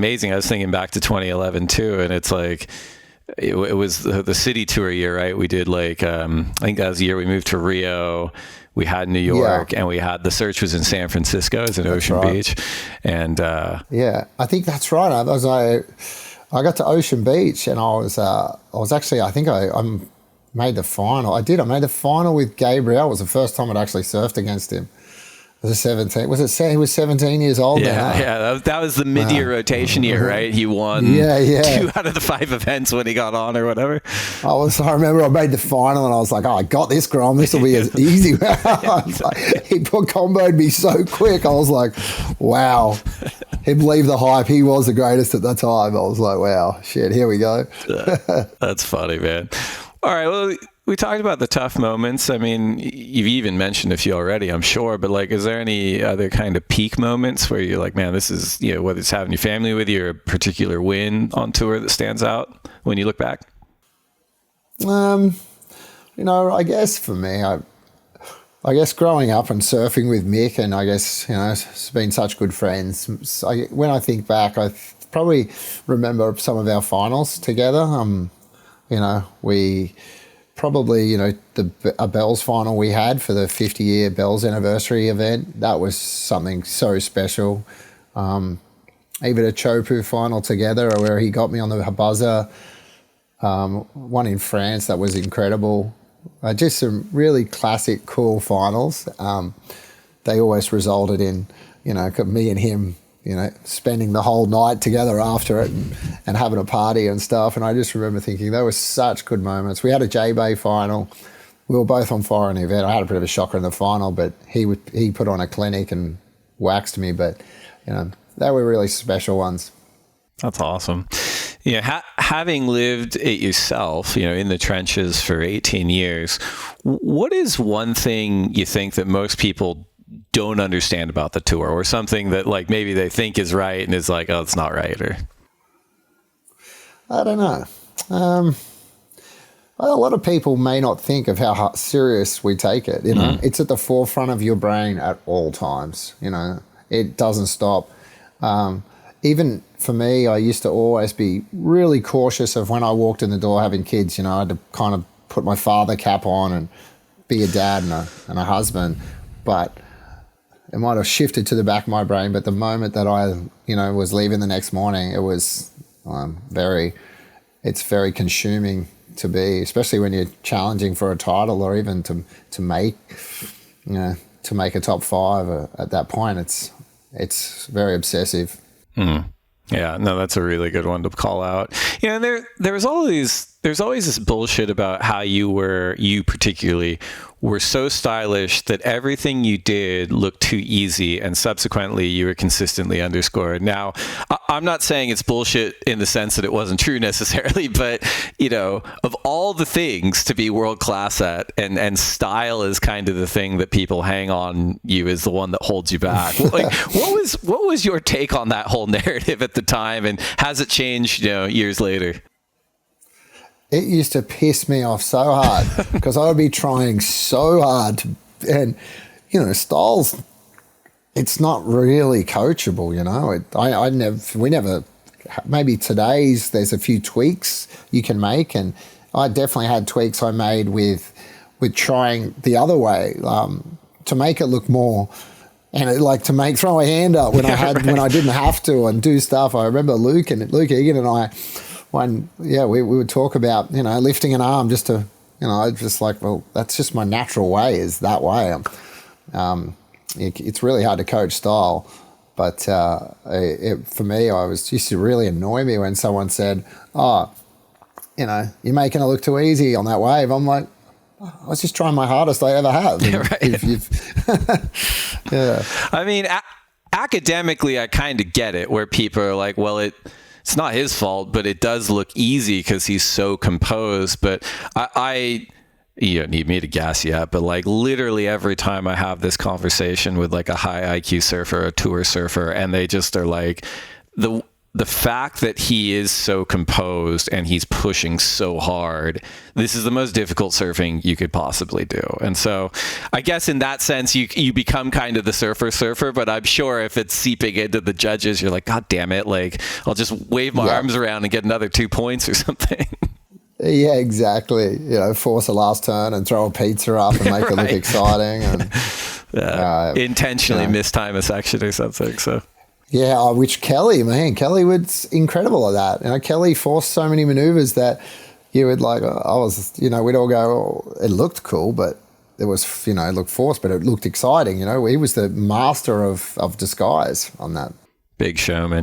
amazing. I was thinking back to 2011 too, and it's like, it was the city tour year, right? We did like, I think that was the year we moved to Rio. We had New York, and we had The Search was in San Francisco as an Ocean Beach. And yeah, I think that's right. I got to Ocean Beach, and I was actually, I think I made the final. I made the final with Gabriel. It was the first time I'd actually surfed against him. Was it 17? He was 17 years old then? Huh? Yeah, that was the mid-year rotation year, right? He won 2 out of the 5 events when he got on or whatever. I remember I made the final and I was like, oh, I got this, Grom. This will be as easy. He comboed me so quick. I was like, wow. He'd believe the hype. He was the greatest at that time. I was like, wow, shit, here we go. That's funny, man. All right, well, we talked about the tough moments. I mean, you've even mentioned a few already, I'm sure, but like, is there any other kind of peak moments where you're like, man, this is, whether it's having your family with you or a particular win on tour that stands out when you look back? I guess for me, I guess growing up and surfing with Mick, and I guess, it's been such good friends. When I think back, I probably remember some of our finals together. We probably, a Bells final we had for the 50-year Bells anniversary event. That was something so special. Even a Chopu final together where he got me on the buzzer. One in France, that was incredible. Just some really classic, cool finals. They always resulted in, me and him, spending the whole night together after it and having a party and stuff. And I just remember thinking they were such good moments. We had a J-Bay final. We were both on fire in the event. I had a bit of a shocker in the final, but he put on a clinic and waxed me. But, they were really special ones. That's awesome. Having lived it yourself, in the trenches for 18 years, what is one thing you think that most people don't understand about the tour, or something that like maybe they think is right and is like, oh, it's not right? Or I don't know. A lot of people may not think of how serious we take it. It's at the forefront of your brain at all times. It doesn't stop. Even for me, I used to always be really cautious of when I walked in the door having kids. I had to kind of put my father cap on and be a dad and a husband. But it might have shifted to the back of my brain. But the moment that I, was leaving the next morning, it was it's very consuming to be, especially when you're challenging for a title or even to make a top 5 at that point. It's very obsessive. Yeah, no, that's a really good one to call out. There's always this bullshit about how you particularly were so stylish that everything you did looked too easy, and subsequently you were consistently underscored. Now, I'm not saying it's bullshit in the sense that it wasn't true necessarily, but of all the things to be world class at, and style is kind of the thing that people hang on you as the one that holds you back. Like, what was your take on that whole narrative at the time, and has it changed, years later? It used to piss me off so hard because I would be trying so hard and styles, it's not really coachable, we never, maybe today's, there's a few tweaks you can make, and I definitely had tweaks I made with trying the other way, to make it look more, and throw a hand up when when I didn't have to, and do stuff. I remember Luke Egan and I, we would talk about, lifting an arm just to, just like, well, that's just my natural way, is that way. It's really hard to coach style. But for me, it used to really annoy me when someone said, oh, you're making it look too easy on that wave. I'm like, I was just trying my hardest I ever have. Right. Yeah. I mean, academically, I kind of get it, where people are like, well, it's not his fault, but it does look easy because he's so composed. But you don't need me to gas you up, but like literally every time I have this conversation with like a high IQ surfer, a tour surfer, and they just are like, the fact that he is so composed and he's pushing so hard, this is the most difficult surfing you could possibly do. And so I guess in that sense, you become kind of the surfer, but I'm sure if it's seeping into the judges, you're like, God damn it. Like, I'll just wave my arms around and get another 2 points or something. Yeah, exactly. Force a last turn and throw a pizza up and make it look exciting. And intentionally mistime a section or something. So. Yeah, which Kelly was incredible at that. Kelly forced so many maneuvers that you would like, we'd all go, oh, it looked cool, but it was, it looked forced, but it looked exciting. He was the master of disguise on that. Big showman.